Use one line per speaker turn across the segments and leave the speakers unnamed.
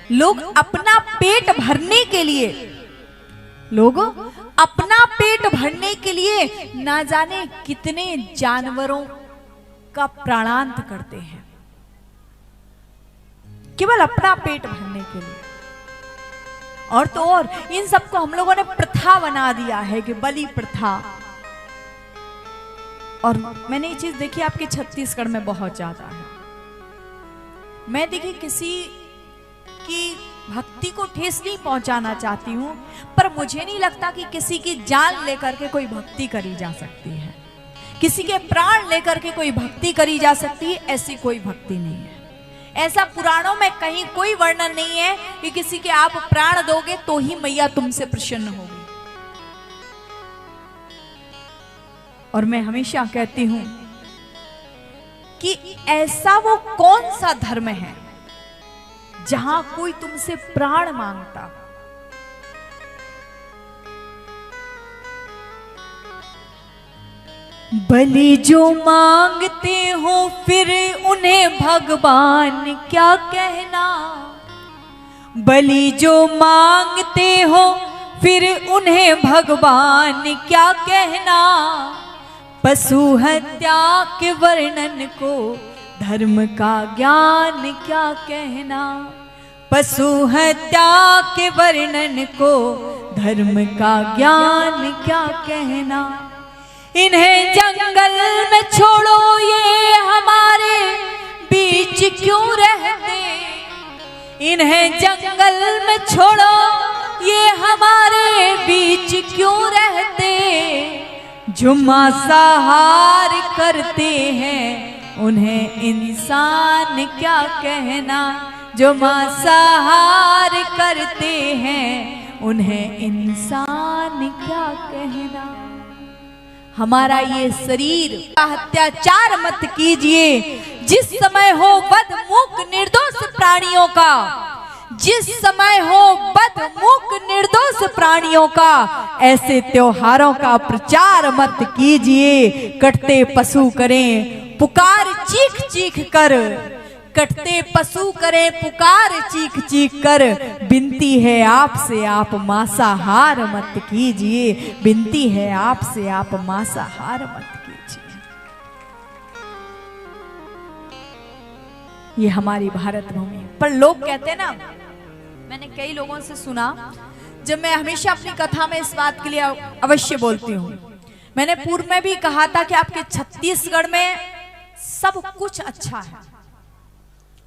लोग अपना पेट भरने के लिए, लोग अपना पेट भरने के लिए ना जाने कितने जानवरों का प्राणांत करते हैं, केवल अपना पेट भरने के लिए। और तो और इन सबको हम लोगों ने प्रथा बना दिया है कि बलि प्रथा। और मैंने ये चीज देखी आपके छत्तीसगढ़ में बहुत ज्यादा है। मैं देखी किसी की भक्ति को ठेस नहीं पहुंचाना चाहती हूं, पर मुझे नहीं लगता कि किसी की जान लेकर के कोई भक्ति करी जा सकती है, किसी के प्राण लेकर के कोई भक्ति करी जा सकती है। ऐसी कोई भक्ति नहीं है। ऐसा पुराणों में कहीं कोई वर्णन नहीं है कि किसी के आप प्राण दोगे तो ही मैया तुमसे प्रसन्न होगी। और मैं हमेशा कहती हूं कि ऐसा वो कौन सा धर्म है जहां कोई तुमसे प्राण मांगता। बलि जो मांगते हो फिर उन्हें भगवान क्या कहना। बलि जो मांगते हो फिर उन्हें भगवान क्या कहना। पशु हत्या के वर्णन को धर्म का ज्ञान क्या कहना। पशु हत्या के वर्णन को धर्म का ज्ञान क्या कहना। इन्हें जंगल में छोड़ो ये हमारे बीच क्यों रहते। इन्हें जंगल में छोड़ो ये हमारे बीच क्यों रहते। जो मांसाहार करते हैं उन्हें इंसान क्या कहना। जो मांसाहार करते हैं उन्हें इंसान क्या कहना। हमारा ये शरीर का अत्याचार मत कीजिए। जिस समय हो बदमुख निर्दोष प्राणियों का, जिस समय हो बदमुख निर्दोष प्राणियों का, ऐसे त्योहारों का प्रचार मत कीजिए। कटते पशु करें पुकार चीख चीख कर। कटते पशु करें पुकार चीख चीख कर। विनती है आपसे आप मांसाहार मत कीजिए। विनती है आपसे आप मांसाहार मत कीजिए। ये हमारी भारत भूमि। पर लोग कहते हैं ना, मैंने कई लोगों से सुना, जब मैं हमेशा अपनी कथा में इस बात के लिए अवश्य बोलती हूँ। मैंने पूर्व में भी कहा था कि आपके छत्तीसगढ़ में सब कुछ अच्छा है।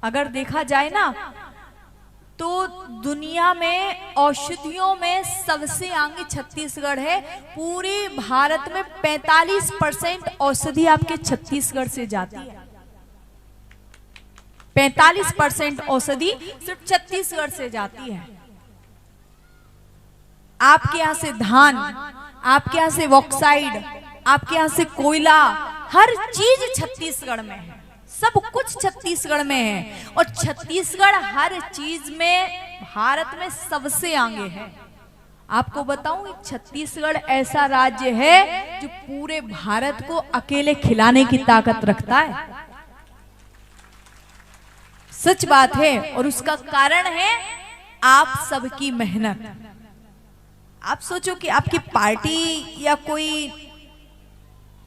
अगर देखा जाए ना तो दुनिया में औषधियों में सबसे आगे छत्तीसगढ़ है। पूरे भारत में 45% औषधि आपके छत्तीसगढ़ से जाती है। 45% औषधि सिर्फ छत्तीसगढ़ से जाती है। आपके यहाँ से धान, आपके यहाँ से बॉक्साइड, आपके यहाँ से कोयला, हर चीज छत्तीसगढ़ में है। सब कुछ छत्तीसगढ़ में है। और छत्तीसगढ़ हर चीज में भारत में सबसे आगे है। आपको बताऊं, छत्तीसगढ़ ऐसा राज्य है जो पूरे भारत को अकेले खिलाने की ताकत रखता है। सच बात है। और उसका कारण है आप सबकी मेहनत। आप सोचो कि आपकी पार्टी या कोई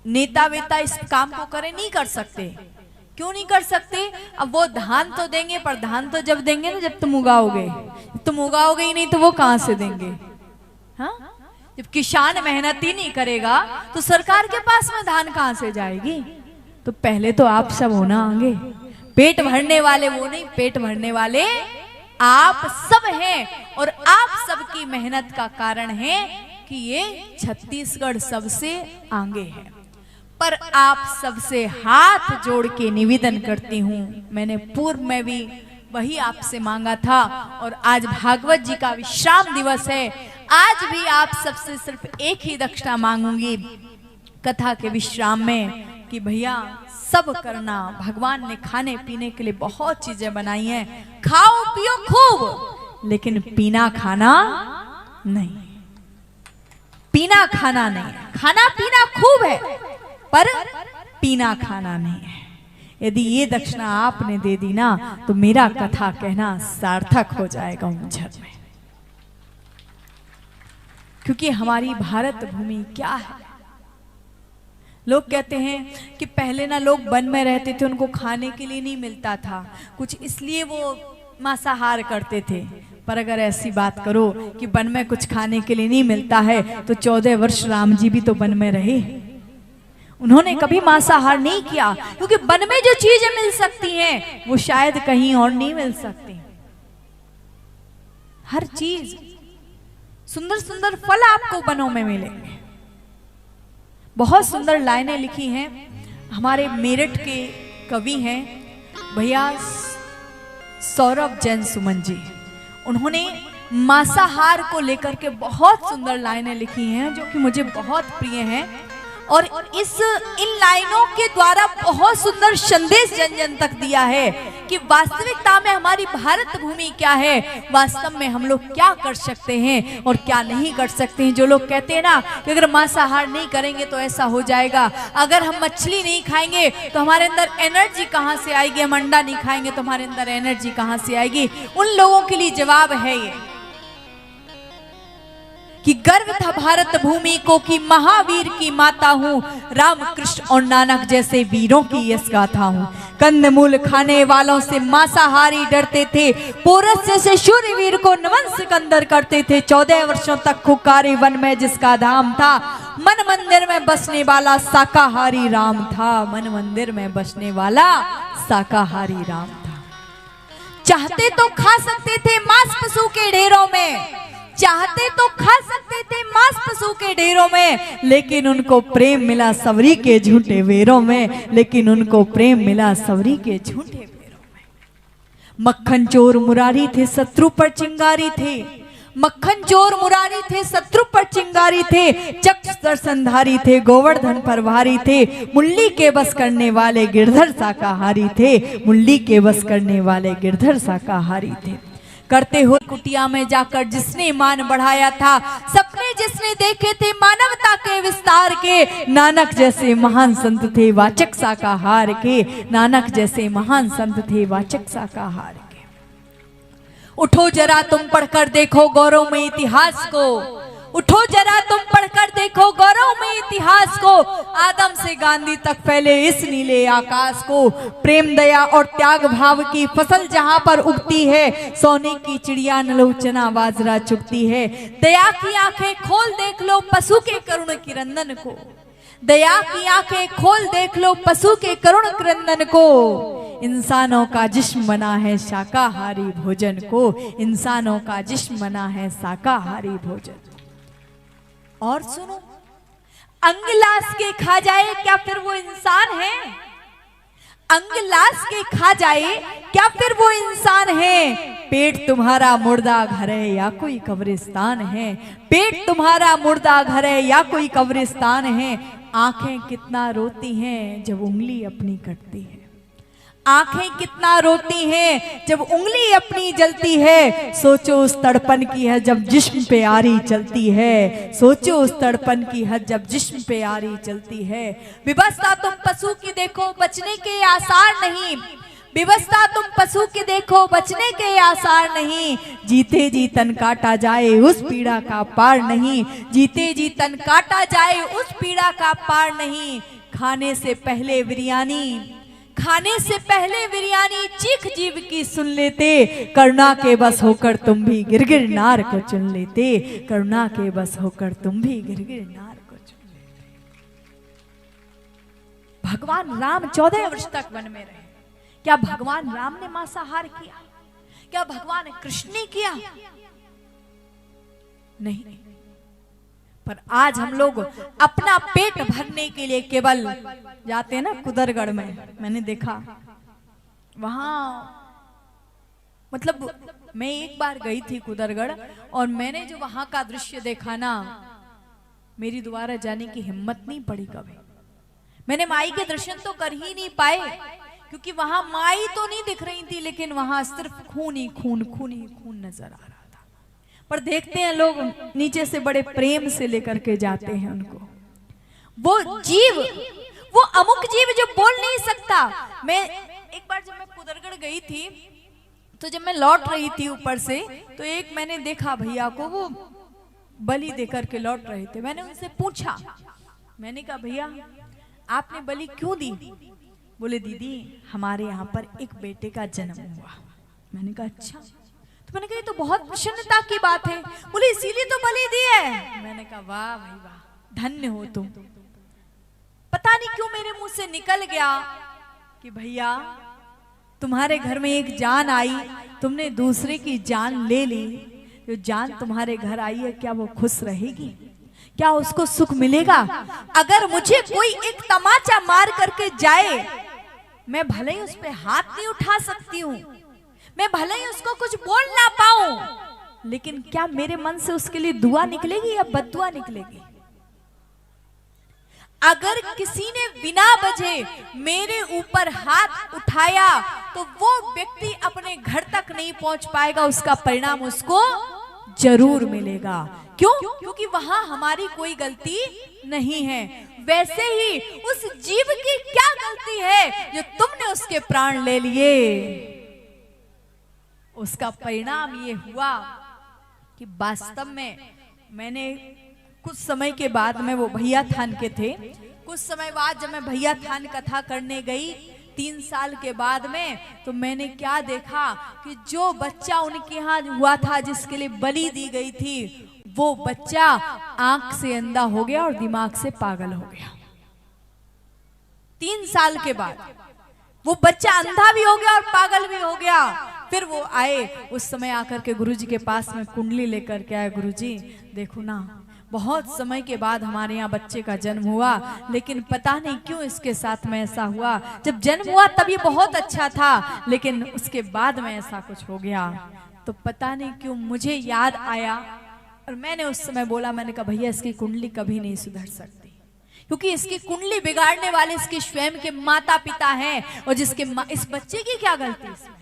नेता वेता इस काम को करे, नहीं कर सकते। क्यों नहीं कर सकते? अब वो धान तो देंगे, पर धान तो जब देंगे ना जब तुम उगाओगे। तुम उगाओगे ही नहीं तो वो कहां से देंगे? हाँ, जब किसान मेहनत ही नहीं करेगा तो सरकार के पास में धान कहां से जाएगी? तो पहले तो आप सब होना आगे। पेट भरने वाले वो नहीं, पेट भरने वाले आप सब हैं। और आप सबकी मेहनत का कारण है कि ये छत्तीसगढ़ सबसे आगे है। पर आप सबसे हाथ जोड़ के निवेदन करती हूँ, मैंने पूर्व में भी वही आपसे मांगा था। और आज भागवत जी का विश्राम दिवस है। आज भी आप सबसे सिर्फ एक ही दक्षिणा मांगूंगी कथा के विश्राम में कि भैया सब करना। भगवान ने खाने पीने के लिए बहुत चीजें बनाई हैं। खाओ पियो खूब, लेकिन पीना खाना नहीं। पीना खाना नहीं। खाना पीना खूब है पर पीना खाना नहीं है। यदि ये दक्षिणा आपने दे दी ना तो मेरा कथा कहना सार्थक हो जाएगा उमझर में। क्योंकि हमारी भारत भूमि क्या है, लोग कहते हैं कि पहले ना लोग वन में रहते थे, उनको खाने के लिए नहीं मिलता था कुछ, इसलिए वो मांसाहार करते थे। पर अगर ऐसी बात करो कि वन में कुछ खाने के लिए नहीं मिलता है तो 14 वर्ष राम जी भी तो वन में रहे, उन्होंने कभी मांसाहार नहीं किया। क्योंकि वन में जो चीजें मिल सकती हैं वो शायद कहीं और नहीं मिल सकती। हर चीज, सुंदर सुंदर फल आपको वनों में मिलेंगे। बहुत सुंदर लाइनें लिखी हैं हमारे मेरठ के कवि हैं भैया सौरभ जैन सुमन जी, उन्होंने मांसाहार को लेकर के बहुत सुंदर लाइनें लिखी हैं जो कि मुझे बहुत प्रिय हैं। और इन लाइनों के द्वारा बहुत सुंदर संदेश जन जन तक दिया है कि वास्तविकता में हमारी भारत भूमि क्या है, वास्तव में हम लोग क्या कर सकते हैं और क्या नहीं कर सकते हैं। जो लोग कहते हैं ना कि अगर मांसाहार नहीं करेंगे तो ऐसा हो जाएगा, अगर हम मछली नहीं खाएंगे तो हमारे अंदर एनर्जी कहाँ से आएगी, हम अंडा नहीं खाएंगे तो हमारे अंदर एनर्जी कहाँ से आएगी, उन लोगों के लिए जवाब है ये कि गर्व था भारत भूमि को कि महावीर की माता हूँ, राम कृष्ण और नानक जैसे वीरों की यश गाथा हूँ। कंदमूल खाने वालों से मांसाहारी डरते थे, पोरस जैसे शूरवीर को नमन सिकंदर करते थे। 14 वर्षों तक खुकारी वन में जिसका धाम था, मन मंदिर में बसने वाला शाकाहारी राम था। मन मंदिर में बसने वाला शाकाहारी राम था। चाहते तो खा सकते थे मांस पशु के ढेरों में, चाहते तो खा सकते थे मांस पशु के ढेरों में, लेकिन उनको प्रेम मिला सवरी के झूठे वेरों में, लेकिन उनको प्रेम मिला सवरी के झूठे वेरों में। मक्खन चोर मुरारी थे शत्रु पर चिंगारी थे, मक्खन चोर मुरारी थे शत्रु पर चिंगारी थे, चक्ष दर्शनधारी थे गोवर्धन पर भारी थे, मुल्ली के बस करने वाले गिरधर शाकाहारी थे, मुल्ली के बस करने वाले गिरधर शाकाहारी थे। करते हुए कुटिया में जाकर जिसने मान बढ़ाया था, सपने जिसने देखे थे मानवता के विस्तार के, नानक जैसे महान संत थे वाचक शाकाहार के, नानक जैसे महान संत थे वाचक शाकाहार के। उठो जरा तुम पढ़कर देखो गौरव में इतिहास को, उठो जरा तुम पढ़कर देखो गौरव में इतिहास को, आदम से गांधी तक फैले इस नीले आकाश को। प्रेम दया और त्याग भाव की फसल जहां पर उगती है, सोने की चिड़िया नलो चना बाजरा चुगती है। दया की आंखें खोल देख लो पशु के करुण क्रंदन को, दया की आंखें खोल देख लो पशु के करुण क्रंदन को। इंसानों का जिस्म बना है शाकाहारी भोजन को, इंसानों का जिस्म बना है शाकाहारी भोजन। और सुनो, अंग लाश के खा जाए क्या फिर वो इंसान है, अंग लाश के खा जाए क्या फिर वो इंसान है। पेट तुम्हारा मुर्दा घर है या कोई कब्रिस्तान है, पेट तुम्हारा मुर्दा घर है या कोई कब्रिस्तान है। आंखें कितना रोती हैं जब उंगली अपनी कटती है, आंखें कितना रोती हैं जब उंगली अपनी जलती है। सोचो उस तड़पन की है जब जिस्म पे आरी चलती है, सोचो उस तड़पन की है जब जिस्म पे आरी चलती है। विवशता तुम पशु की देखो बचने के आसार नहीं, विवशता तुम पशु की देखो बचने के आसार नहीं। जीते जी तन काटा जाए उस पीड़ा का पार नहीं, जीते जी तन काटा जाए उस पीड़ा का पार नहीं। खाने से पहले बिरयानी, खाने से पहले बिरयानी चीख जीव की सुन लेते, करुणा के बस होकर तुम भी गिरगिर नार को चुन लेते, करुणा के बस होकर तुम भी गिरगिर नार को चुन लेते। भगवान राम 14 वर्ष तक वन में रहे। क्या भगवान राम ने मांसाहार किया? क्या भगवान कृष्ण ने किया? नहीं। पर आज हम लोग अपना पेट भरने के लिए केवल जाते हैं ना कुदरगढ़ में, मैंने देखा वहां, मतलब मैं एक बार गई थी कुदरगढ़ और मैंने जो वहां का दृश्य देखा ना, मेरी दोबारा जाने की हिम्मत नहीं पड़ी कभी। मैंने माई के दर्शन तो कर ही नहीं पाए क्योंकि वहां माई तो नहीं दिख रही थी, लेकिन वहां सिर्फ खून ही खून, खून ही खून नजर आ रहा था। पर देखते हैं लोग नीचे से बड़े प्रेम से लेकर के जाते हैं उनको। वो जीव, वो अमुक जीव जो बोल नहीं सकता। मैं एक बार जब मैं पुदरगढ़ गई थी तो जब मैं लौट रही थी ऊपर से तो एक मैंने देखा भैया को, वो बलि देकर के लौट रहे थे। मैंने उनसे पूछा, मैंने कहा भैया आपने बलि क्यों दी? बोले दीदी हमारे यहाँ पर एक बेटे का जन्म हुआ। मैंने कहा अच्छा, तो मैंने कहा ये तो बहुत प्रसन्नता की बात है। बोले इसीलिए तो बलि दी है। मैंने कहा वाह भाई वाह, धन्य हो तुम। पता नहीं क्यों मेरे मुंह से निकल गया कि भैया तुम्हारे घर में एक जान आई, तुमने दूसरे की जान ले ली। जो जान तुम्हारे घर आई है क्या वो खुश रहेगी? क्या उसको सुख मिलेगा? अगर मुझे कोई एक तमाचा मार करके जाए, मैं भले ही उस पे हाथ नहीं उठा सकती हूँ, मैं भले ही उसको कुछ बोल ना पाऊं, लेकिन क्या मेरे मन से उसके लिए दुआ निकलेगी या बद्दुआ निकलेगी? अगर किसी ने बिना वजह मेरे ऊपर हाथ उठाया तो वो व्यक्ति अपने घर तक नहीं पहुंच पाएगा, उसका परिणाम उसको जरूर मिलेगा। क्यों? क्योंकि वहां हमारी कोई गलती नहीं है। वैसे ही उस जीव की क्या गलती है जो तुमने उसके प्राण ले लिए? उसका परिणाम ये हुआ कि वास्तव में मैंने कुछ समय के बाद में, वो भैया थान के थे, कुछ समय बाद जब मैं भैया थान कथा करने गई 3 साल के बाद में, तो मैंने क्या देखा कि जो बच्चा उनके यहाँ हुआ था जिसके लिए बलि दी गई थी, वो बच्चा आंख से अंधा हो गया और दिमाग से पागल हो गया। 3 साल के बाद वो बच्चा अंधा भी हो गया और पागल भी हो गया। फिर वो आए, उस समय आकर के गुरुजी के पास में कुंडली लेकर के आए। गुरुजी देखो ना, बहुत समय के बाद हमारे यहाँ बच्चे का जन्म हुआ, लेकिन पता नहीं क्यों इसके साथ में ऐसा हुआ। जब जन्म हुआ तब ये बहुत अच्छा था, लेकिन उसके बाद में ऐसा कुछ हो गया। तो पता नहीं क्यों मुझे याद आया और मैंने उस समय बोला, मैंने कहा भैया इसकी कुंडली कभी नहीं सुधर सकती, क्योंकि इसकी कुंडली बिगाड़ने वाले इसके स्वयं के माता पिता हैं। और जिसके इस बच्चे की क्या गलती इसमें?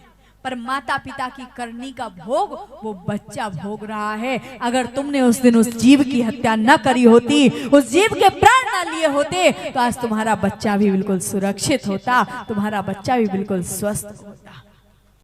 पर माता पिता की करनी का भोग वो बच्चा भोग रहा है। अगर तुमने उस दिन उस जीव की हत्या न करी होती, उस जीव के प्राण न लिए होते, तो आज तुम्हारा बच्चा भी बिल्कुल सुरक्षित होता, तुम्हारा बच्चा भी बिल्कुल स्वस्थ होता।